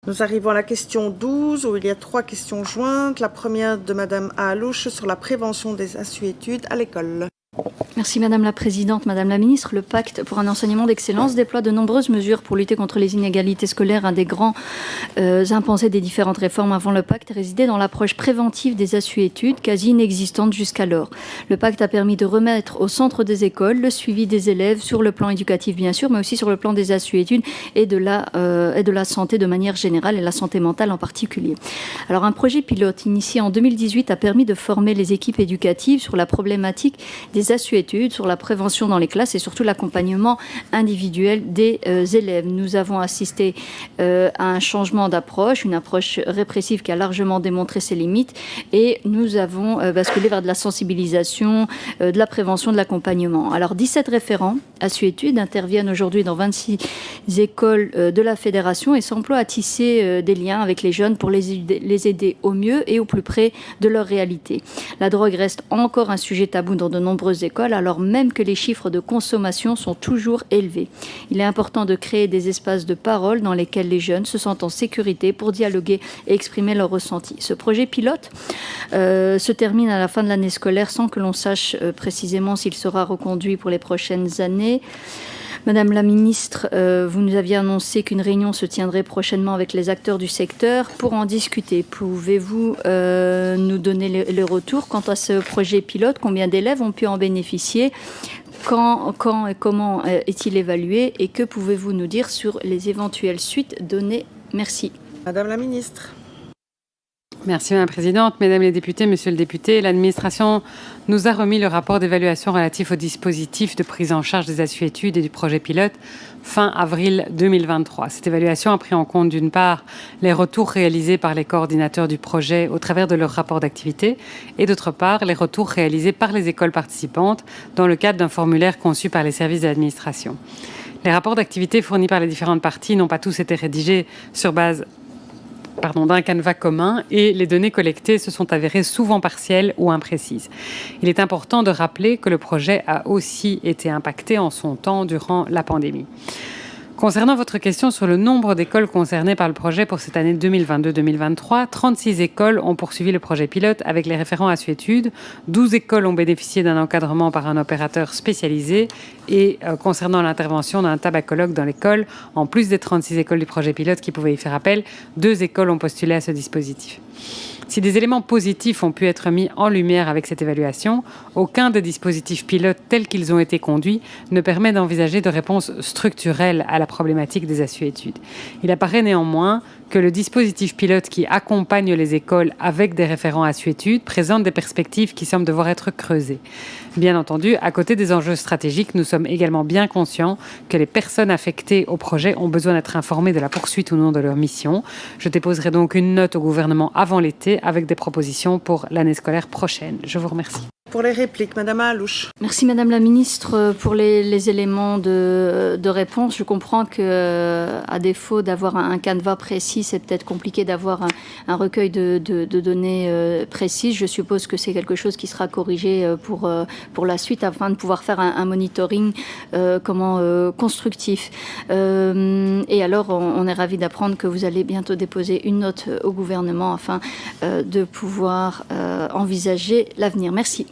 Nous arrivons à la question 12 où il y a 3 questions jointes. La première de Madame Alouche sur la prévention des assuétudes à l'école. Merci Madame la Présidente. Madame la Ministre, le Pacte pour un enseignement d'excellence déploie de nombreuses mesures pour lutter contre les inégalités scolaires. Un des grands impensés des différentes réformes avant le Pacte résidait dans l'approche préventive des assuétudes, quasi inexistante jusqu'alors. Le Pacte a permis de remettre au centre des écoles le suivi des élèves sur le plan éducatif bien sûr, mais aussi sur le plan des assuétudes et de la santé de manière générale et la santé mentale en particulier. Alors un projet pilote initié en 2018 a permis de former les équipes éducatives sur la problématique des assuétudes, sur la prévention dans les classes et surtout l'accompagnement individuel des élèves. Nous avons assisté à un changement d'approche, une approche répressive qui a largement démontré ses limites et nous avons basculé vers de la sensibilisation, de la prévention, de l'accompagnement. Alors 17 référents assuétudes interviennent aujourd'hui dans 26 écoles de la Fédération et s'emploient à tisser des liens avec les jeunes pour les aider au mieux et au plus près de leur réalité. La drogue reste encore un sujet tabou dans de nombreuses écoles, alors même que les chiffres de consommation sont toujours élevés. Il est important de créer des espaces de parole dans lesquels les jeunes se sentent en sécurité pour dialoguer et exprimer leurs ressentis. Ce projet pilote se termine à la fin de l'année scolaire sans que l'on sache précisément s'il sera reconduit pour les prochaines années. Madame la Ministre, vous nous aviez annoncé qu'une réunion se tiendrait prochainement avec les acteurs du secteur pour en discuter. Pouvez-vous nous donner les retours quant à ce projet pilote? Combien d'élèves ont pu en bénéficier? Quand et comment est-il évalué? Et que pouvez-vous nous dire sur les éventuelles suites données? Merci. Madame la Ministre. Merci Madame la Présidente, Mesdames les députés, Monsieur le député. L'administration nous a remis le rapport d'évaluation relatif au dispositif de prise en charge des assuétudes et du projet pilote fin avril 2023. Cette évaluation a pris en compte d'une part les retours réalisés par les coordinateurs du projet au travers de leur rapport d'activité et d'autre part les retours réalisés par les écoles participantes dans le cadre d'un formulaire conçu par les services de l'administration. Les rapports d'activité fournis par les différentes parties n'ont pas tous été rédigés sur base d'un canevas commun et les données collectées se sont avérées souvent partielles ou imprécises. Il est important de rappeler que le projet a aussi été impacté en son temps durant la pandémie. Concernant votre question sur le nombre d'écoles concernées par le projet pour cette année 2022-2023, 36 écoles ont poursuivi le projet pilote avec les référents assuétudes, 12 écoles ont bénéficié d'un encadrement par un opérateur spécialisé et concernant l'intervention d'un tabacologue dans l'école, en plus des 36 écoles du projet pilote qui pouvaient y faire appel, 2 écoles ont postulé à ce dispositif. Si des éléments positifs ont pu être mis en lumière avec cette évaluation, aucun des dispositifs pilotes tels qu'ils ont été conduits ne permet d'envisager de réponse structurelle à la problématique des assuétudes. Il apparaît néanmoins que le dispositif pilote qui accompagne les écoles avec des référents assuétudes présente des perspectives qui semblent devoir être creusées. Bien entendu, à côté des enjeux stratégiques, nous sommes également bien conscients que les personnes affectées au projet ont besoin d'être informées de la poursuite ou non de leur mission. Je déposerai donc une note au gouvernement avant l'été avec des propositions pour l'année scolaire prochaine. Je vous remercie. Pour les répliques, Madame Alouche. Merci Madame la Ministre pour les éléments de réponse. Je comprends qu'à défaut d'avoir un canevas précis, c'est peut-être compliqué d'avoir un recueil de données précises. Je suppose que c'est quelque chose qui sera corrigé pour la suite afin de pouvoir faire un monitoring constructif. Et alors, on est ravis d'apprendre que vous allez bientôt déposer une note au gouvernement afin de pouvoir envisager l'avenir. Merci.